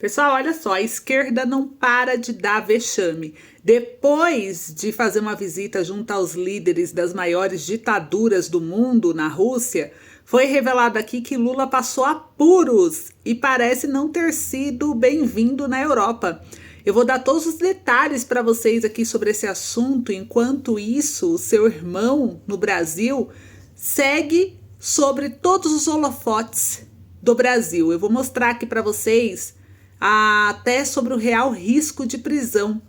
Pessoal, olha só, a esquerda não para de dar vexame. Depois de fazer uma visita junto aos líderes das maiores ditaduras do mundo na Rússia, foi revelado aqui que Lula passou apuros e parece não ter sido bem-vindo na Europa. Eu vou dar todos os detalhes para vocês aqui sobre esse assunto. Enquanto isso, o seu irmão no Brasil segue sobre todos os holofotes do Brasil. Eu vou mostrar aqui para vocês até sobre o real risco de prisão.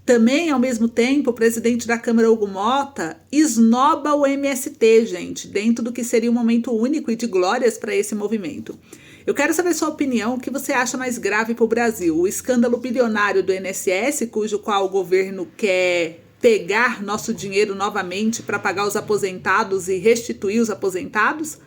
Também, ao mesmo tempo, o presidente da Câmara, Hugo Mota, esnoba o MST, gente, dentro do que seria um momento único e de glórias para esse movimento. Eu quero saber sua opinião, o que você acha mais grave para o Brasil? O escândalo bilionário do INSS, cujo qual o governo quer pegar nosso dinheiro novamente para pagar os aposentados e restituir os aposentados?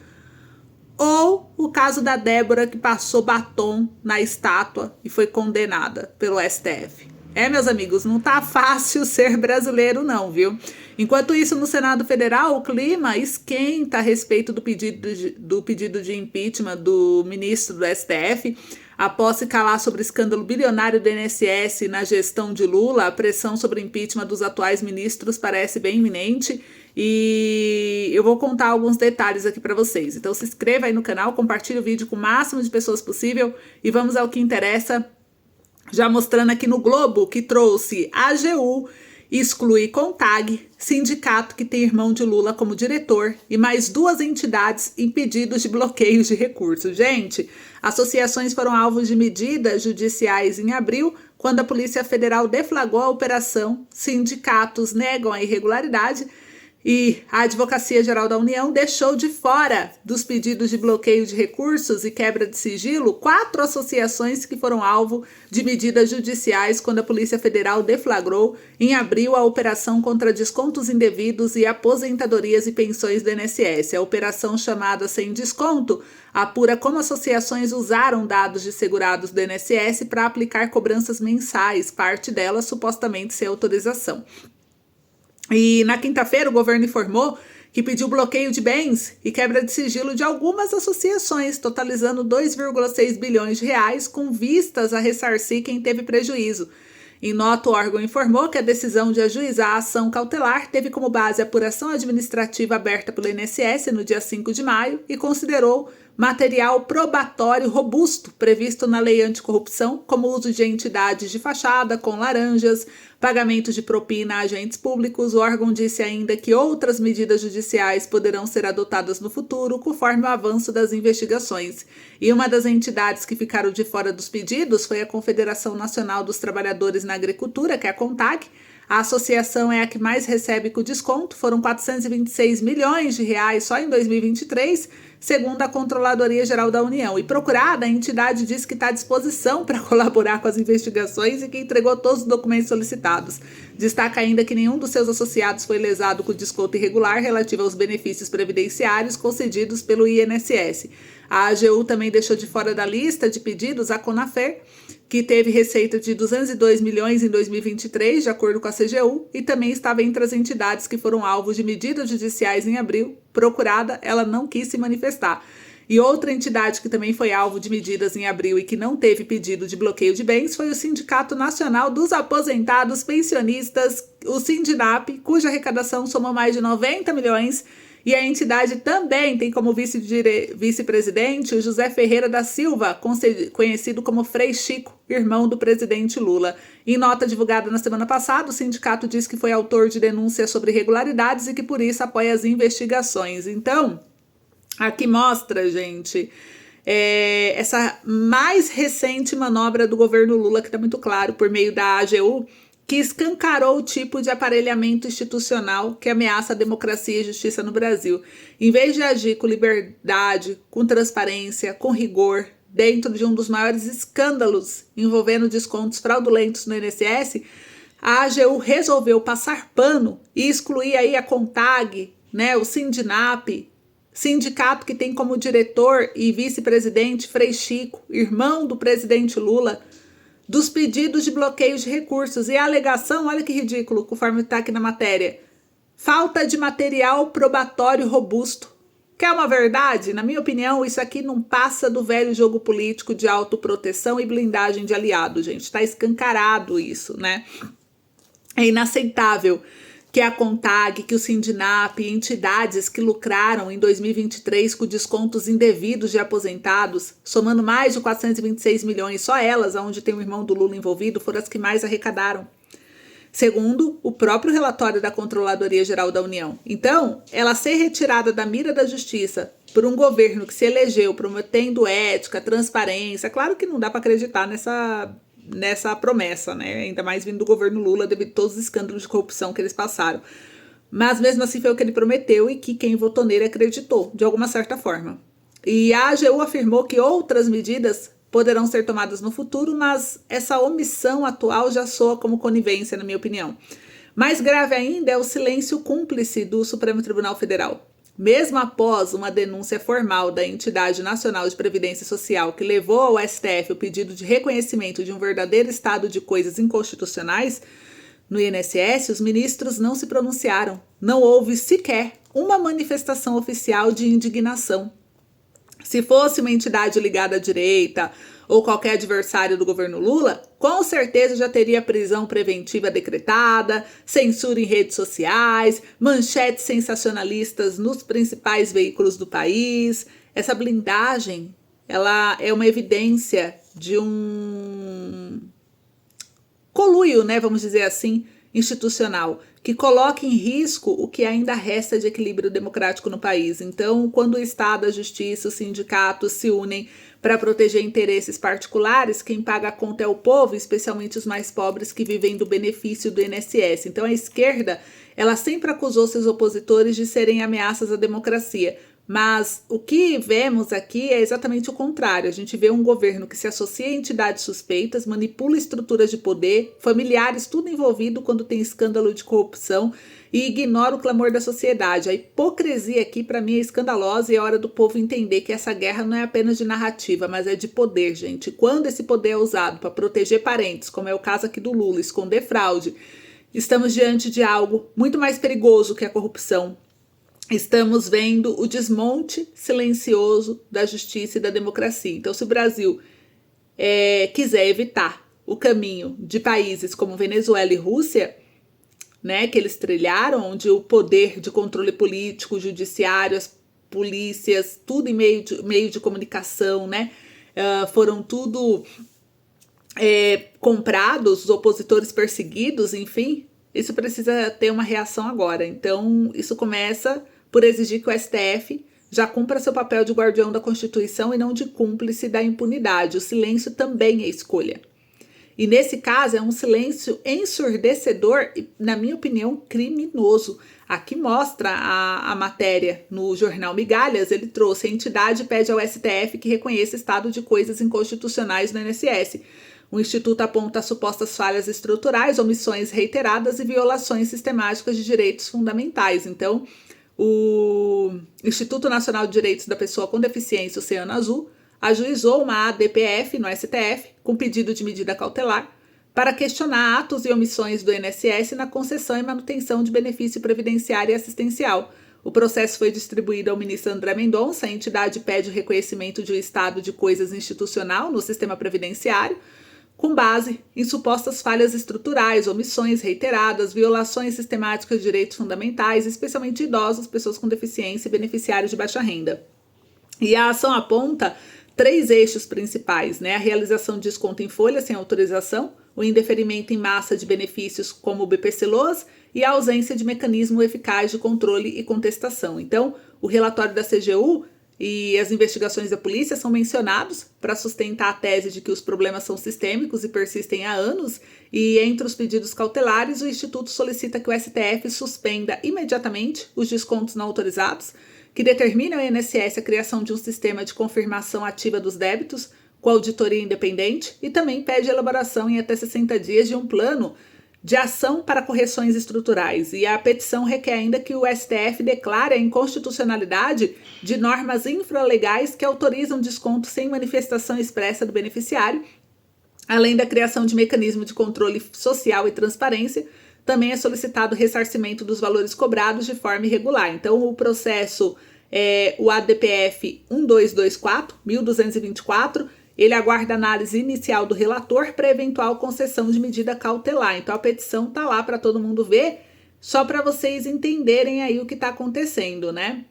Ou o caso da Débora, que passou batom na estátua e foi condenada pelo STF. Meus amigos, não tá fácil ser brasileiro não, viu? Enquanto isso, no Senado Federal, o clima esquenta a respeito do pedido de impeachment do ministro do STF. Após se calar sobre o escândalo bilionário do INSS na gestão de Lula, a pressão sobre o impeachment dos atuais ministros parece bem iminente e eu vou contar alguns detalhes aqui para vocês. Então se inscreva aí no canal, compartilhe o vídeo com o máximo de pessoas possível e vamos ao que interessa. Já mostrando aqui no Globo que trouxe a AGU, exclui CONTAG, sindicato que tem irmão de Lula como diretor, e mais duas entidades em pedidos de bloqueios de recursos. Gente, associações foram alvos de medidas judiciais em abril, quando a Polícia Federal deflagrou a operação. Sindicatos negam a irregularidade e a Advocacia Geral da União deixou de fora dos pedidos de bloqueio de recursos e quebra de sigilo 4 associações que foram alvo de medidas judiciais quando a Polícia Federal deflagrou em abril a operação contra descontos indevidos e aposentadorias e pensões do INSS. A operação, chamada Sem Desconto, apura como associações usaram dados de segurados do INSS para aplicar cobranças mensais, parte delas supostamente sem autorização. E na quinta-feira o governo informou que pediu bloqueio de bens e quebra de sigilo de algumas associações, totalizando 2,6 bilhões de reais, com vistas a ressarcir quem teve prejuízo. Em nota, o órgão informou que a decisão de ajuizar a ação cautelar teve como base a apuração administrativa aberta pelo INSS no dia 5 de maio e considerou material probatório robusto previsto na Lei Anticorrupção, como o uso de entidades de fachada com laranjas, pagamento de propina a agentes públicos. O órgão disse ainda que outras medidas judiciais poderão ser adotadas no futuro, conforme o avanço das investigações. E uma das entidades que ficaram de fora dos pedidos foi a Confederação Nacional dos Trabalhadores na Agricultura, que é a CONTAG. A associação é a que mais recebe com desconto, foram 426 milhões de reais só em 2023, segundo a Controladoria Geral da União. E procurada, a entidade diz que está à disposição para colaborar com as investigações e que entregou todos os documentos solicitados. Destaca ainda que nenhum dos seus associados foi lesado com desconto irregular relativo aos benefícios previdenciários concedidos pelo INSS. A AGU também deixou de fora da lista de pedidos a Conafer, que teve receita de 202 milhões em 2023, de acordo com a CGU, e também estava entre as entidades que foram alvos de medidas judiciais em abril. Procurada, ela não quis se manifestar. E outra entidade que também foi alvo de medidas em abril e que não teve pedido de bloqueio de bens foi o Sindicato Nacional dos Aposentados Pensionistas, o Sindinap, cuja arrecadação somou mais de 90 milhões. E a entidade também tem como vice-presidente o José Ferreira da Silva, conhecido como Frei Chico, irmão do presidente Lula. Em nota divulgada na semana passada, o sindicato diz que foi autor de denúncias sobre irregularidades e que por isso apoia as investigações. Então, aqui mostra, gente, essa mais recente manobra do governo Lula, que está muito claro, por meio da AGU, que escancarou o tipo de aparelhamento institucional que ameaça a democracia e justiça no Brasil. Em vez de agir com liberdade, com transparência, com rigor, dentro de um dos maiores escândalos envolvendo descontos fraudulentos no INSS, a AGU resolveu passar pano e excluir aí a CONTAG, né, o Sindinap, sindicato que tem como diretor e vice-presidente Frei Chico, irmão do presidente Lula, dos pedidos de bloqueio de recursos. E a alegação, olha que ridículo, conforme está aqui na matéria, falta de material probatório robusto. Quer uma verdade? Na minha opinião, isso aqui não passa do velho jogo político de autoproteção e blindagem de aliado, gente. Tá escancarado isso, né? É inaceitável que a CONTAG, que o Sindinap, entidades que lucraram em 2023 com descontos indevidos de aposentados, somando mais de 426 milhões, só elas, onde tem o irmão do Lula envolvido, foram as que mais arrecadaram, segundo o próprio relatório da Controladoria Geral da União. Então, ela ser retirada da mira da justiça por um governo que se elegeu prometendo ética, transparência, claro que não dá para acreditar nessa promessa, né? Ainda mais vindo do governo Lula, devido a todos os escândalos de corrupção que eles passaram. Mas mesmo assim foi o que ele prometeu e que quem votou nele acreditou, de alguma certa forma. E a AGU afirmou que outras medidas poderão ser tomadas no futuro, mas essa omissão atual já soa como conivência, na minha opinião. Mais grave ainda é o silêncio cúmplice do Supremo Tribunal Federal. Mesmo após uma denúncia formal da Entidade Nacional de Previdência Social que levou ao STF o pedido de reconhecimento de um verdadeiro estado de coisas inconstitucionais no INSS, os ministros não se pronunciaram. Não houve sequer uma manifestação oficial de indignação. Se fosse uma entidade ligada à direita ou qualquer adversário do governo Lula, com certeza já teria prisão preventiva decretada, censura em redes sociais, manchetes sensacionalistas nos principais veículos do país. Essa blindagem, ela é uma evidência de um conluio, né, vamos dizer assim, institucional, que coloca em risco o que ainda resta de equilíbrio democrático no país. Então, quando o Estado, a Justiça, os sindicatos se unem para proteger interesses particulares, quem paga a conta é o povo, especialmente os mais pobres que vivem do benefício do INSS. Então, a esquerda, ela sempre acusou seus opositores de serem ameaças à democracia. Mas o que vemos aqui é exatamente o contrário. A gente vê um governo que se associa a entidades suspeitas, manipula estruturas de poder, familiares, tudo envolvido quando tem escândalo de corrupção e ignora o clamor da sociedade. A hipocrisia aqui, para mim, é escandalosa e é hora do povo entender que essa guerra não é apenas de narrativa, mas é de poder, gente. Quando esse poder é usado para proteger parentes, como é o caso aqui do Lula, esconder fraude, estamos diante de algo muito mais perigoso que a corrupção. Estamos vendo o desmonte silencioso da justiça e da democracia. Então, se o Brasil quiser evitar o caminho de países como Venezuela e Rússia, né, que eles trilharam, onde o poder de controle político, judiciário, as polícias, tudo em meio de comunicação, né, foram tudo comprados, os opositores perseguidos, enfim, isso precisa ter uma reação agora. Então, isso começa por exigir que o STF já cumpra seu papel de guardião da Constituição e não de cúmplice da impunidade. O silêncio também é escolha. E nesse caso é um silêncio ensurdecedor e, na minha opinião, criminoso. Aqui mostra a matéria no jornal Migalhas, ele trouxe: a entidade pede ao STF que reconheça estado de coisas inconstitucionais no INSS. O Instituto aponta supostas falhas estruturais, omissões reiteradas e violações sistemáticas de direitos fundamentais. Então, o Instituto Nacional de Direitos da Pessoa com Deficiência, Oceano Azul, ajuizou uma ADPF no STF com pedido de medida cautelar para questionar atos e omissões do INSS na concessão e manutenção de benefício previdenciário e assistencial. O processo foi distribuído ao ministro André Mendonça. A entidade pede o reconhecimento de um estado de coisas institucional no sistema previdenciário, com base em supostas falhas estruturais, omissões reiteradas, violações sistemáticas de direitos fundamentais, especialmente idosos, pessoas com deficiência e beneficiários de baixa renda. E a ação aponta 3 eixos principais, né? A realização de desconto em folha sem autorização, o indeferimento em massa de benefícios como o BPC-LOAS e a ausência de mecanismo eficaz de controle e contestação. Então, o relatório da CGU e as investigações da polícia são mencionados para sustentar a tese de que os problemas são sistêmicos e persistem há anos, e entre os pedidos cautelares, o Instituto solicita que o STF suspenda imediatamente os descontos não autorizados, que determina ao INSS a criação de um sistema de confirmação ativa dos débitos com auditoria independente, e também pede a elaboração em até 60 dias de um plano de ação para correções estruturais. E a petição requer ainda que o STF declare a inconstitucionalidade de normas infralegais que autorizam desconto sem manifestação expressa do beneficiário, além da criação de mecanismo de controle social e transparência. Também é solicitado o ressarcimento dos valores cobrados de forma irregular. Então, o processo o ADPF 1224, ele aguarda análise inicial do relator para eventual concessão de medida cautelar. Então a petição está lá para todo mundo ver, só para vocês entenderem aí o que está acontecendo, né?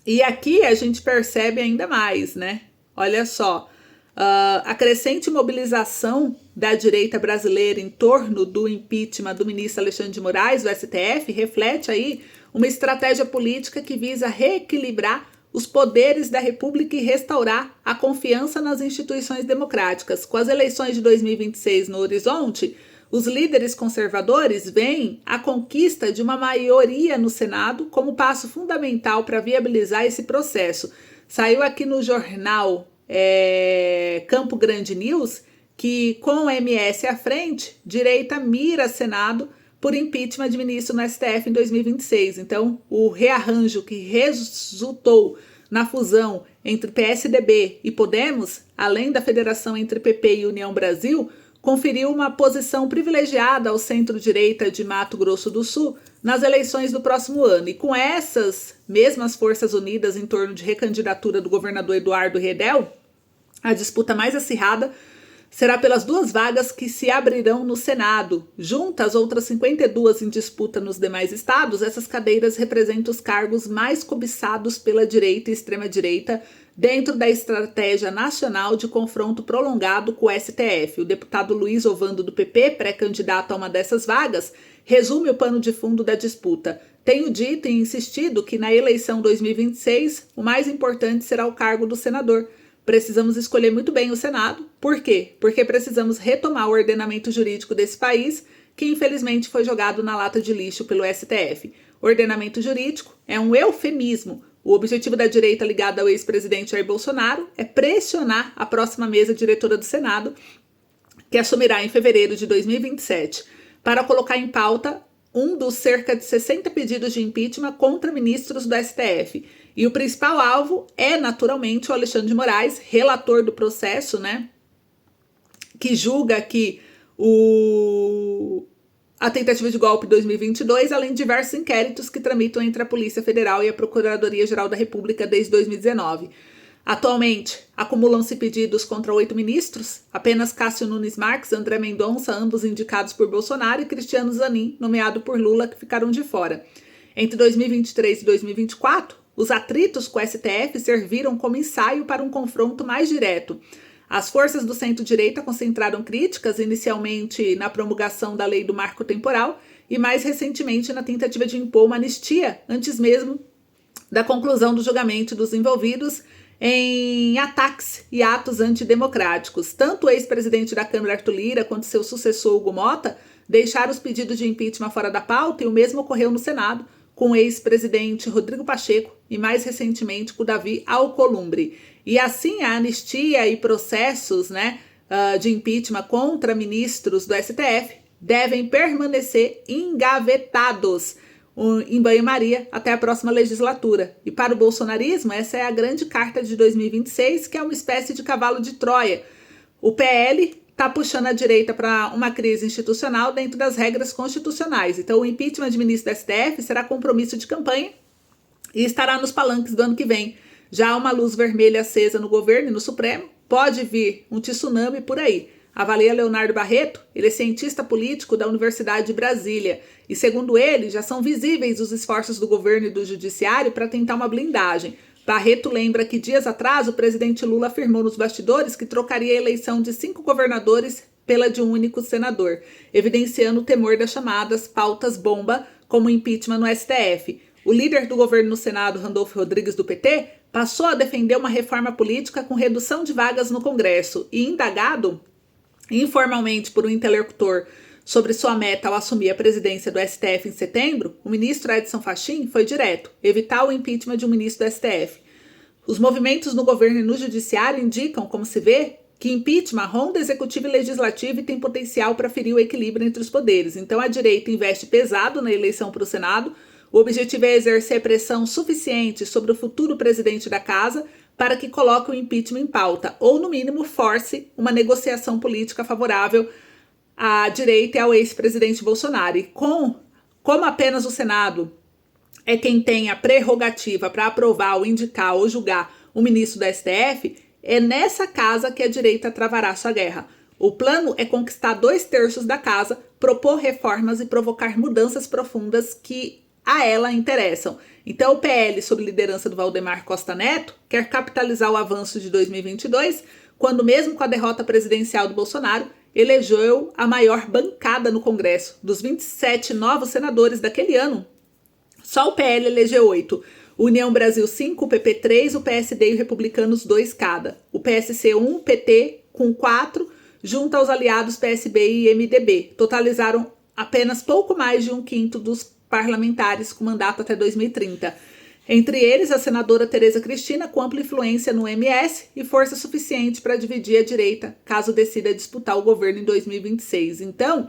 E aqui a gente percebe ainda mais, né? Olha só, a crescente mobilização da direita brasileira em torno do impeachment do ministro Alexandre de Moraes, do STF, reflete aí uma estratégia política que visa reequilibrar os poderes da República e restaurar a confiança nas instituições democráticas. Com as eleições de 2026 no horizonte, os líderes conservadores veem a conquista de uma maioria no Senado como passo fundamental para viabilizar esse processo. Saiu aqui no jornal Campo Grande News que, com o MS à frente, direita mira Senado por impeachment de ministro no STF em 2026. Então, o rearranjo que resultou na fusão entre PSDB e Podemos, além da federação entre PP e União Brasil, conferiu uma posição privilegiada ao centro-direita de Mato Grosso do Sul nas eleições do próximo ano. E com essas mesmas forças unidas em torno de recandidatura do governador Eduardo Redel, a disputa mais acirrada será pelas 2 vagas que se abrirão no Senado. Juntas às outras 52 em disputa nos demais estados, essas cadeiras representam os cargos mais cobiçados pela direita e extrema-direita dentro da estratégia nacional de confronto prolongado com o STF. O deputado Luiz Ovando, do PP, pré-candidato a uma dessas vagas, resume o pano de fundo da disputa. Tenho dito e insistido que na eleição 2026 o mais importante será o cargo do senador. Precisamos escolher muito bem o Senado. Por quê? Porque precisamos retomar o ordenamento jurídico desse país, que infelizmente foi jogado na lata de lixo pelo STF. Ordenamento jurídico é um eufemismo. O objetivo da direita ligada ao ex-presidente Jair Bolsonaro é pressionar a próxima mesa diretora do Senado, que assumirá em fevereiro de 2027, para colocar em pauta um dos cerca de 60 pedidos de impeachment contra ministros do STF. E o principal alvo é, naturalmente, o Alexandre de Moraes, relator do processo, né? Que julga que a tentativa de golpe de 2022, além de diversos inquéritos que tramitam entre a Polícia Federal e a Procuradoria-Geral da República desde 2019. Atualmente, acumulam-se pedidos contra 8 ministros, apenas Cássio Nunes Marques, André Mendonça, ambos indicados por Bolsonaro, e Cristiano Zanin, nomeado por Lula, que ficaram de fora. Entre 2023 e 2024, os atritos com o STF serviram como ensaio para um confronto mais direto. As forças do centro-direita concentraram críticas inicialmente na promulgação da lei do marco temporal e mais recentemente na tentativa de impor uma anistia antes mesmo da conclusão do julgamento dos envolvidos em ataques e atos antidemocráticos. Tanto o ex-presidente da Câmara, Arthur Lira, quanto seu sucessor, Hugo Mota, deixaram os pedidos de impeachment fora da pauta, e o mesmo ocorreu no Senado, com o ex-presidente Rodrigo Pacheco e, mais recentemente, com o Davi Alcolumbre. E assim, a anistia e processos de impeachment contra ministros do STF devem permanecer engavetados em banho-maria até a próxima legislatura. E para o bolsonarismo, essa é a grande carta de 2026, que é uma espécie de cavalo de Troia. O PL está puxando a direita para uma crise institucional dentro das regras constitucionais. Então, o impeachment de ministro do STF será compromisso de campanha e estará nos palanques do ano que vem. Já há uma luz vermelha acesa no governo e no Supremo. Pode vir um tsunami por aí. Avalia Leonardo Barreto, ele é cientista político da Universidade de Brasília. E, segundo ele, já são visíveis os esforços do governo e do judiciário para tentar uma blindagem. Barreto lembra que dias atrás o presidente Lula afirmou nos bastidores que trocaria a eleição de 5 governadores pela de um único senador, evidenciando o temor das chamadas pautas bomba, como impeachment no STF. O líder do governo no Senado, Randolfo Rodrigues, do PT, passou a defender uma reforma política com redução de vagas no Congresso e, indagado informalmente por um interlocutor sobre sua meta ao assumir a presidência do STF em setembro, o ministro Edson Fachin foi direto: evitar o impeachment de um ministro do STF. Os movimentos no governo e no judiciário indicam, como se vê, que impeachment ronda executivo e legislativo e tem potencial para ferir o equilíbrio entre os poderes. Então a direita investe pesado na eleição para o Senado. O objetivo é exercer pressão suficiente sobre o futuro presidente da casa para que coloque o impeachment em pauta, ou no mínimo force uma negociação política favorável à direita e ao ex-presidente Bolsonaro. E como apenas o Senado é quem tem a prerrogativa para aprovar ou indicar ou julgar o ministro do STF, é nessa casa que a direita travará sua guerra. O plano é conquistar 2/3 da casa, propor reformas e provocar mudanças profundas que a ela interessam. Então, o PL, sob liderança do Valdemar Costa Neto, quer capitalizar o avanço de 2022, quando mesmo com a derrota presidencial do Bolsonaro, elegeu a maior bancada no Congresso. Dos 27 novos senadores daquele ano, só o PL elegeu 8. União Brasil 5, o PP 3, o PSD e o Republicanos 2 cada. O PSC 1, o PT com 4, junto aos aliados PSB e MDB. Totalizaram apenas pouco mais de 1/5 dos parlamentares com mandato até 2030. Entre eles, a senadora Tereza Cristina, com ampla influência no MS e força suficiente para dividir a direita, caso decida disputar o governo em 2026. Então,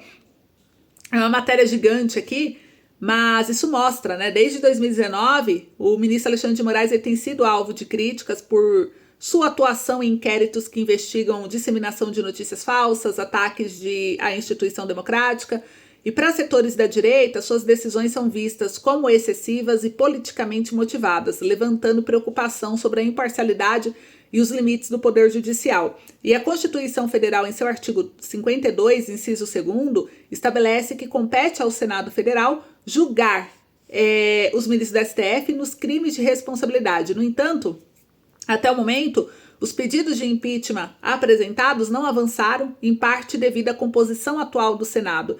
é uma matéria gigante aqui, mas isso mostra, né? Desde 2019, o ministro Alexandre de Moraes tem sido alvo de críticas por sua atuação em inquéritos que investigam disseminação de notícias falsas, ataques à instituição democrática. E para setores da direita, suas decisões são vistas como excessivas e politicamente motivadas, levantando preocupação sobre a imparcialidade e os limites do Poder Judicial. E a Constituição Federal, em seu artigo 52, inciso 2º, estabelece que compete ao Senado Federal julgar os ministros do STF nos crimes de responsabilidade. No entanto, até o momento, os pedidos de impeachment apresentados não avançaram, em parte devido à composição atual do Senado.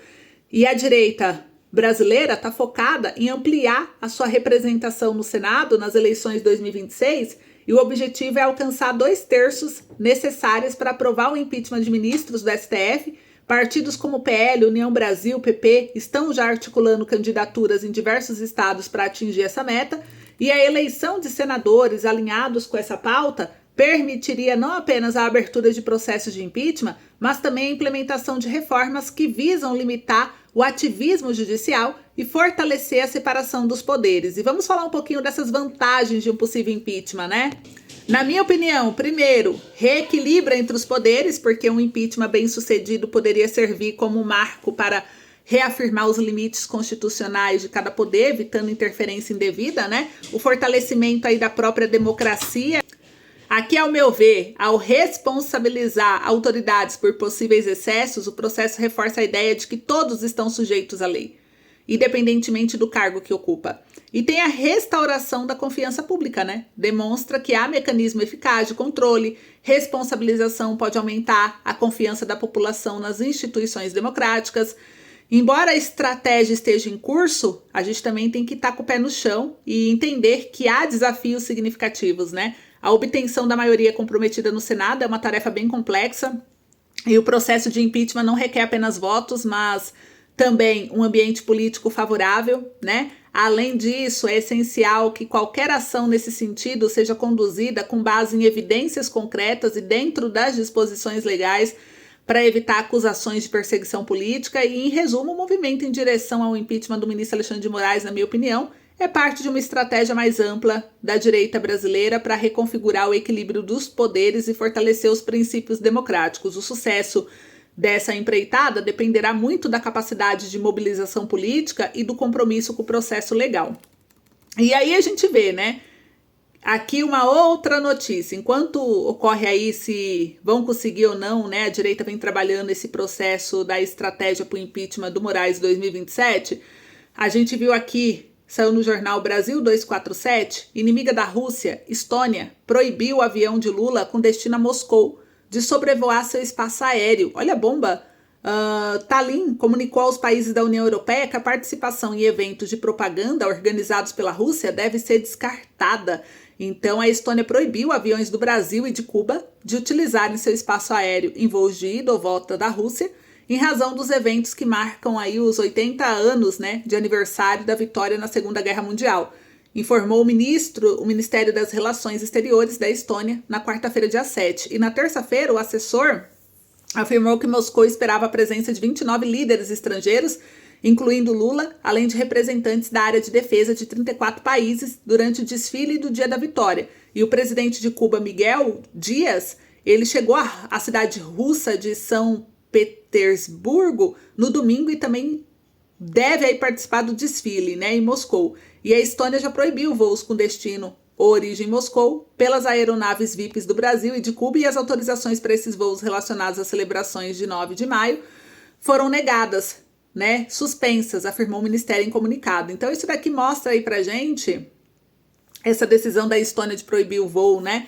E a direita brasileira está focada em ampliar a sua representação no Senado nas eleições de 2026 e o objetivo é alcançar 2/3 necessários para aprovar o impeachment de ministros do STF. Partidos como o PL, União Brasil, PP estão já articulando candidaturas em diversos estados para atingir essa meta e a eleição de senadores alinhados com essa pauta permitiria não apenas a abertura de processos de impeachment, mas também a implementação de reformas que visam limitar o ativismo judicial e fortalecer a separação dos poderes. E vamos falar um pouquinho dessas vantagens de um possível impeachment, né? Na minha opinião, primeiro, reequilibra entre os poderes, porque um impeachment bem sucedido poderia servir como um marco para reafirmar os limites constitucionais de cada poder, evitando interferência indevida, né? O fortalecimento aí da própria democracia. Aqui, ao meu ver, ao responsabilizar autoridades por possíveis excessos, o processo reforça a ideia de que todos estão sujeitos à lei, independentemente do cargo que ocupa. E tem a restauração da confiança pública, né? Demonstra que há mecanismo eficaz de controle, responsabilização pode aumentar a confiança da população nas instituições democráticas. Embora a estratégia esteja em curso, a gente também tem que estar com o pé no chão e entender que há desafios significativos, né? A obtenção da maioria comprometida no Senado é uma tarefa bem complexa e o processo de impeachment não requer apenas votos, mas também um ambiente político favorável, né? Além disso, é essencial que qualquer ação nesse sentido seja conduzida com base em evidências concretas e dentro das disposições legais para evitar acusações de perseguição política e, em resumo, o movimento em direção ao impeachment do ministro Alexandre de Moraes, na minha opinião, é parte de uma estratégia mais ampla da direita brasileira para reconfigurar o equilíbrio dos poderes e fortalecer os princípios democráticos. O sucesso dessa empreitada dependerá muito da capacidade de mobilização política e do compromisso com o processo legal. E aí a gente vê, né? Aqui uma outra notícia. Enquanto ocorre aí se vão conseguir ou não, né? A direita vem trabalhando esse processo da estratégia para o impeachment do Moraes 2027. A gente viu aqui, saiu no jornal Brasil 247, inimiga da Rússia, Estônia, proibiu o avião de Lula com destino a Moscou de sobrevoar seu espaço aéreo. Olha a bomba. Tallinn comunicou aos países da União Europeia que a participação em eventos de propaganda organizados pela Rússia deve ser descartada. Então, a Estônia proibiu aviões do Brasil e de Cuba de utilizarem seu espaço aéreo em voos de ida ou volta da Rússia, em razão dos eventos que marcam aí os 80 anos, né, de aniversário da vitória na Segunda Guerra Mundial, informou o Ministério das Relações Exteriores da Estônia na quarta-feira, dia 7. E na terça-feira, o assessor afirmou que Moscou esperava a presença de 29 líderes estrangeiros, incluindo Lula, além de representantes da área de defesa de 34 países, durante o desfile do Dia da Vitória. E o presidente de Cuba, Miguel Díaz, ele chegou à cidade russa de São Petersburgo no domingo e também deve aí participar do desfile, né, em Moscou. E a Estônia já proibiu voos com destino ou origem em Moscou pelas aeronaves VIPs do Brasil e de Cuba, e as autorizações para esses voos relacionados às celebrações de 9 de maio foram negadas, né, suspensas, afirmou o Ministério em comunicado. Então isso daqui mostra aí pra gente essa decisão da Estônia de proibir o voo, né,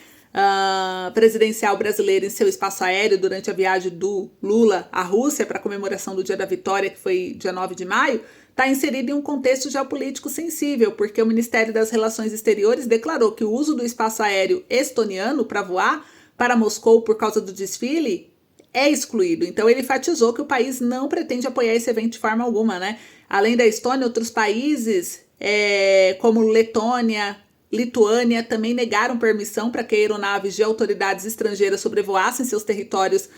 presidencial brasileiro em seu espaço aéreo durante a viagem do Lula à Rússia para a comemoração do Dia da Vitória, que foi dia 9 de maio, está inserido em um contexto geopolítico sensível, porque o Ministério das Relações Exteriores declarou que o uso do espaço aéreo estoniano para voar para Moscou por causa do desfile é excluído. Então ele enfatizou que o país não pretende apoiar esse evento de forma alguma, né? Além da Estônia, outros países como Letônia, Lituânia também negaram permissão para que aeronaves de autoridades estrangeiras sobrevoassem seus territórios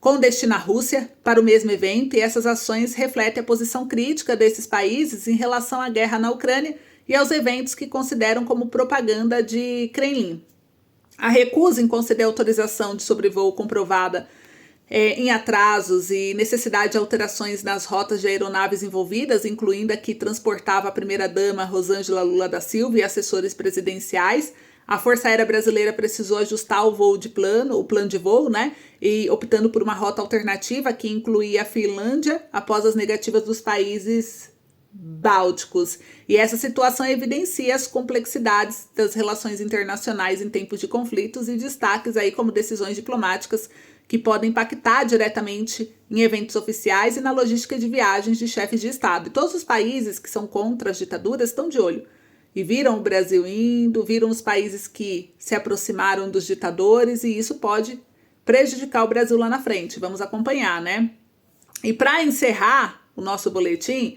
com destino à Rússia para o mesmo evento, e essas ações refletem a posição crítica desses países em relação à guerra na Ucrânia e aos eventos que consideram como propaganda de Kremlin. A recusa em conceder autorização de sobrevoo comprovada em atrasos e necessidade de alterações nas rotas de aeronaves envolvidas, incluindo a que transportava a primeira-dama Rosângela Lula da Silva e assessores presidenciais. A Força Aérea Brasileira precisou ajustar o plano de voo, né? E optando por uma rota alternativa que incluía a Finlândia após as negativas dos países bálticos. E essa situação evidencia as complexidades das relações internacionais em tempos de conflitos e destaques aí como decisões diplomáticas que podem impactar diretamente em eventos oficiais e na logística de viagens de chefes de Estado. E todos os países que são contra as ditaduras estão de olho. E viram o Brasil indo, viram os países que se aproximaram dos ditadores, e isso pode prejudicar o Brasil lá na frente. Vamos acompanhar, né? E para encerrar o nosso boletim,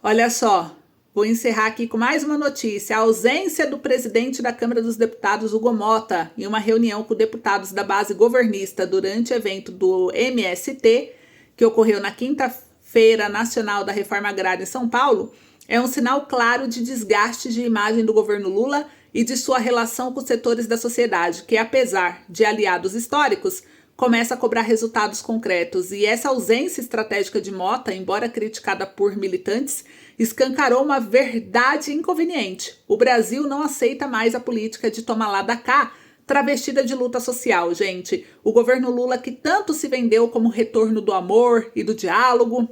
olha só, vou encerrar aqui com mais uma notícia. A ausência do presidente da Câmara dos Deputados, Hugo Motta, em uma reunião com deputados da base governista durante o evento do MST, que ocorreu na Quinta-feira Nacional da Reforma Agrária em São Paulo, é um sinal claro de desgaste de imagem do governo Lula e de sua relação com os setores da sociedade, que, apesar de aliados históricos, começa a cobrar resultados concretos. E essa ausência estratégica de Motta, embora criticada por militantes, escancarou uma verdade inconveniente. O Brasil não aceita mais a política de toma lá da cá, travestida de luta social, gente. O governo Lula, que tanto se vendeu como retorno do amor e do diálogo,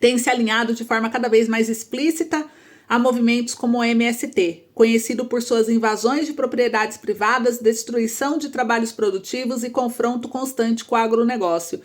tem se alinhado de forma cada vez mais explícita a movimentos como o MST, conhecido por suas invasões de propriedades privadas, destruição de trabalhos produtivos e confronto constante com o agronegócio.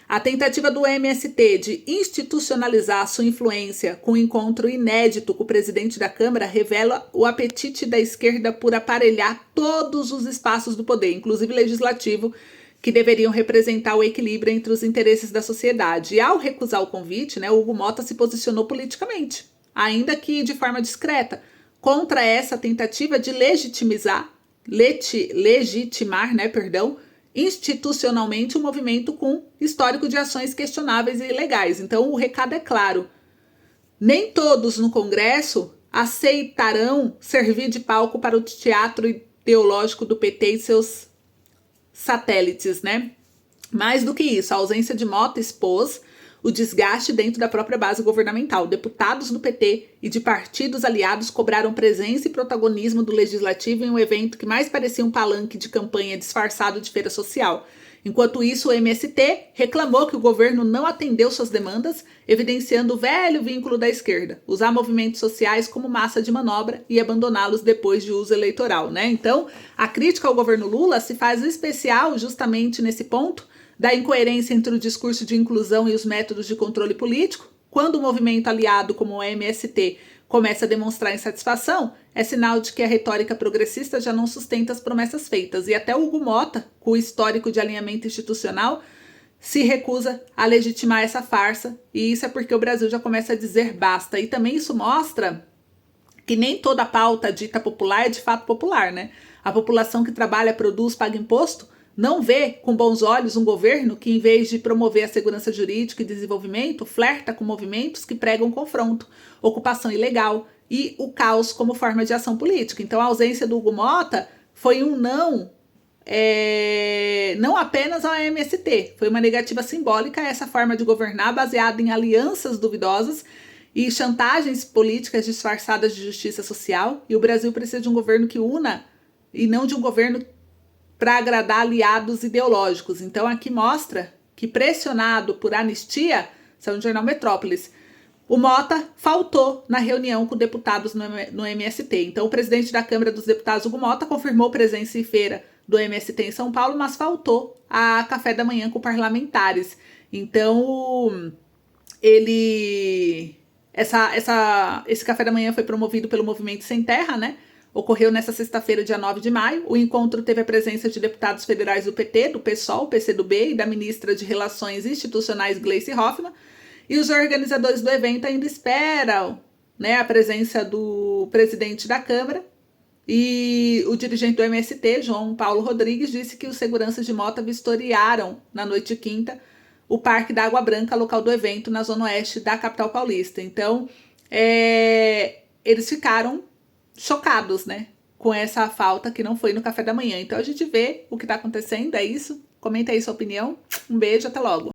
A tentativa do MST de institucionalizar sua influência com um encontro inédito com o presidente da Câmara revela o apetite da esquerda por aparelhar todos os espaços do poder, inclusive legislativo, que deveriam representar o equilíbrio entre os interesses da sociedade. E ao recusar o convite, né, Hugo Motta se posicionou politicamente, ainda que de forma discreta, contra essa tentativa de legitimar, institucionalmente um movimento com histórico de ações questionáveis e ilegais. Então o recado é claro: nem todos no Congresso aceitarão servir de palco para o teatro ideológico do PT e seus satélites, né? Mais do que isso, a ausência de Motta expôs o desgaste dentro da própria base governamental. Deputados do PT e de partidos aliados cobraram presença e protagonismo do legislativo em um evento que mais parecia um palanque de campanha disfarçado de feira social. Enquanto isso, o MST reclamou que o governo não atendeu suas demandas, evidenciando o velho vínculo da esquerda, usar movimentos sociais como massa de manobra e abandoná-los depois de uso eleitoral, né? Então, a crítica ao governo Lula se faz especial justamente nesse ponto da incoerência entre o discurso de inclusão e os métodos de controle político. Quando um movimento aliado como o MST começa a demonstrar insatisfação, é sinal de que a retórica progressista já não sustenta as promessas feitas. E até o Hugo Motta, com o histórico de alinhamento institucional, se recusa a legitimar essa farsa. E isso é porque o Brasil já começa a dizer basta. E também isso mostra que nem toda pauta dita popular é de fato popular, né? A população que trabalha, produz, paga imposto, não vê com bons olhos um governo que, em vez de promover a segurança jurídica e desenvolvimento, flerta com movimentos que pregam confronto, ocupação ilegal e o caos como forma de ação política. Então, a ausência do Hugo Motta foi um não apenas ao MST, foi uma negativa simbólica a essa forma de governar baseada em alianças duvidosas e chantagens políticas disfarçadas de justiça social. E o Brasil precisa de um governo que una e não de um governo para agradar aliados ideológicos. Então aqui mostra que, pressionado por anistia, saiu no jornal Metrópolis, o Mota faltou na reunião com deputados no MST. Então o presidente da Câmara dos Deputados, Hugo Mota, confirmou presença em feira do MST em São Paulo, mas faltou a café da manhã com parlamentares. Então esse café da manhã foi promovido pelo Movimento Sem Terra, né? Ocorreu nesta sexta-feira, dia 9 de maio. O encontro teve a presença de deputados federais do PT, do PSOL, PCdoB e da ministra de Relações Institucionais, Gleice Hoffmann. E os organizadores do evento ainda esperam, né, a presença do presidente da Câmara. E o dirigente do MST, João Paulo Rodrigues, disse que os seguranças de Mota vistoriaram, na noite de quinta, o Parque da Água Branca, local do evento, na zona oeste da capital paulista. Então, eles ficaram chocados, né, com essa falta que não foi no café da manhã. Então a gente vê o que está acontecendo, é isso. Comenta aí sua opinião. Um beijo, até logo.